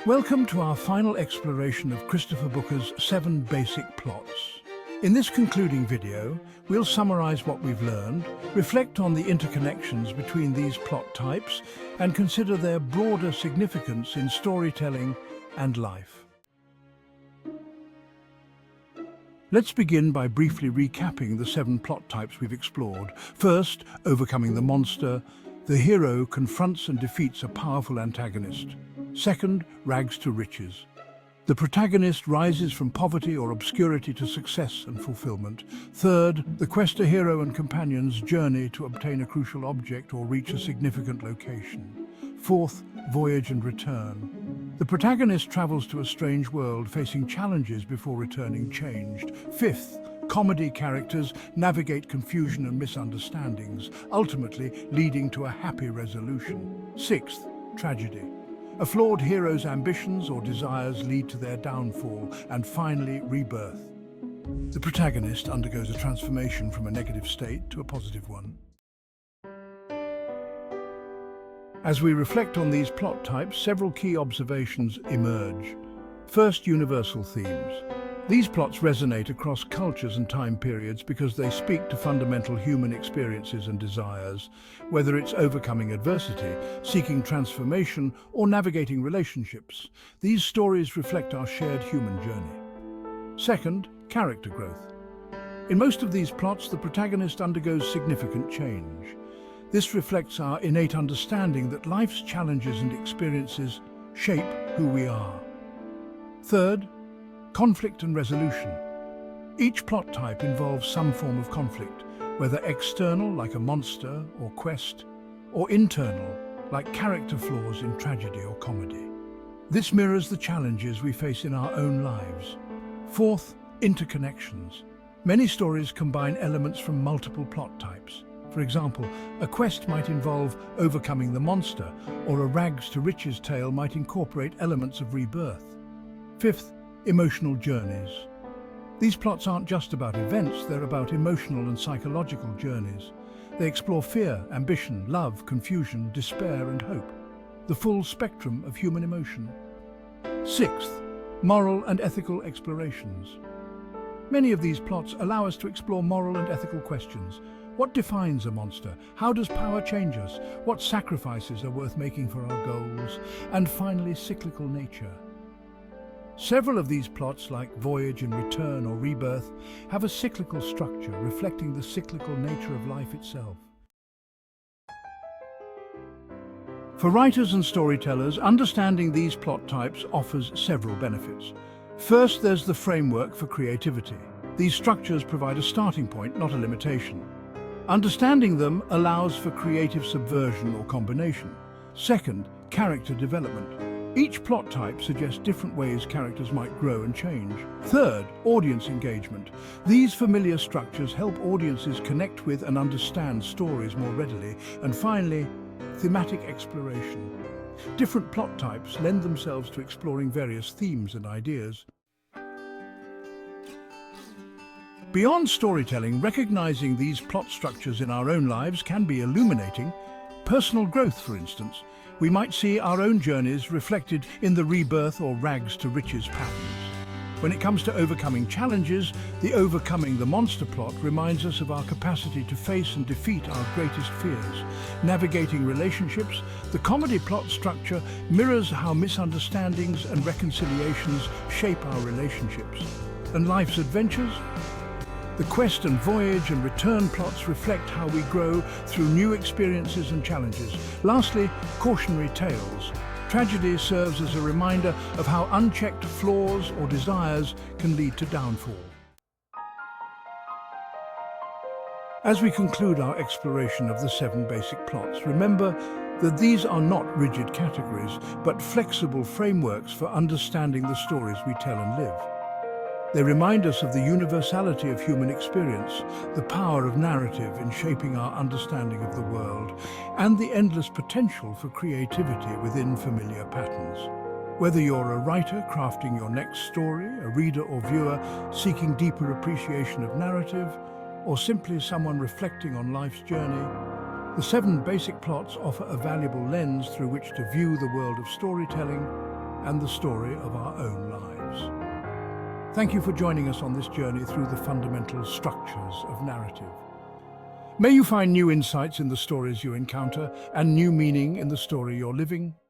Welcome to our final exploration of Christopher Booker's 7 basic plots. In this concluding video, we'll summarize what we've learned, reflect on the interconnections between these plot types, and consider their broader significance in storytelling and life. Let's begin by briefly recapping the 7 plot types we've explored. First, overcoming the monster. The hero confronts and defeats a powerful antagonist. Second, rags to riches. The protagonist rises from poverty or obscurity to success and fulfillment. Third, the quester hero and companions journey to obtain a crucial object or reach a significant location. Fourth, voyage and return. The protagonist travels to a strange world, facing challenges before returning changed. Fifth, comedy characters navigate confusion and misunderstandings, ultimately leading to a happy resolution. Sixth, tragedy. A flawed hero's ambitions or desires lead to their downfall, and finally, rebirth. The protagonist undergoes a transformation from a negative state to a positive one. As we reflect on these plot types, several key observations emerge. First, universal themes. These plots resonate across cultures and time periods because they speak to fundamental human experiences and desires, whether it's overcoming adversity, seeking transformation, or navigating relationships. These stories reflect our shared human journey. Second, character growth. In most of these plots, the protagonist undergoes significant change. This reflects our innate understanding that life's challenges and experiences shape who we are. Third, conflict and resolution. Each plot type involves some form of conflict, whether external, like a monster or quest, or internal, like character flaws in tragedy or comedy. This mirrors the challenges we face in our own lives. Fourth, interconnections. Many stories combine elements from multiple plot types. For example, a quest might involve overcoming the monster, or a rags to riches tale might incorporate elements of rebirth. Fifth, emotional journeys. These plots aren't just about events, they're about emotional and psychological journeys. They explore fear, ambition, love, confusion, despair, and hope. The full spectrum of human emotion. Sixth, moral and ethical explorations. Many of these plots allow us to explore moral and ethical questions. What defines a monster? How does power change us? What sacrifices are worth making for our goals? And finally, cyclical nature. Several of these plots, like voyage and return or rebirth, have a cyclical structure reflecting the cyclical nature of life itself. For writers and storytellers, understanding these plot types offers several benefits. First, there's the framework for creativity. These structures provide a starting point, not a limitation. Understanding them allows for creative subversion or combination. Second, character development. Each plot type suggests different ways characters might grow and change. Third, audience engagement. These familiar structures help audiences connect with and understand stories more readily. And finally, thematic exploration. Different plot types lend themselves to exploring various themes and ideas. Beyond storytelling, recognizing these plot structures in our own lives can be illuminating. Personal growth, for instance. We might see our own journeys reflected in the rebirth or rags to riches patterns. When it comes to overcoming challenges, the overcoming the monster plot reminds us of our capacity to face and defeat our greatest fears. Navigating relationships, the comedy plot structure mirrors how misunderstandings and reconciliations shape our relationships. And life's adventures? The quest and voyage and return plots reflect how we grow through new experiences and challenges. Lastly, cautionary tales. Tragedy serves as a reminder of how unchecked flaws or desires can lead to downfall. As we conclude our exploration of the 7 basic plots, remember that these are not rigid categories, but flexible frameworks for understanding the stories we tell and live. They remind us of the universality of human experience, the power of narrative in shaping our understanding of the world, and the endless potential for creativity within familiar patterns. Whether you're a writer crafting your next story, a reader or viewer seeking deeper appreciation of narrative, or simply someone reflecting on life's journey, the 7 basic plots offer a valuable lens through which to view the world of storytelling and the story of our own lives. Thank you for joining us on this journey through the fundamental structures of narrative. May you find new insights in the stories you encounter and new meaning in the story you're living.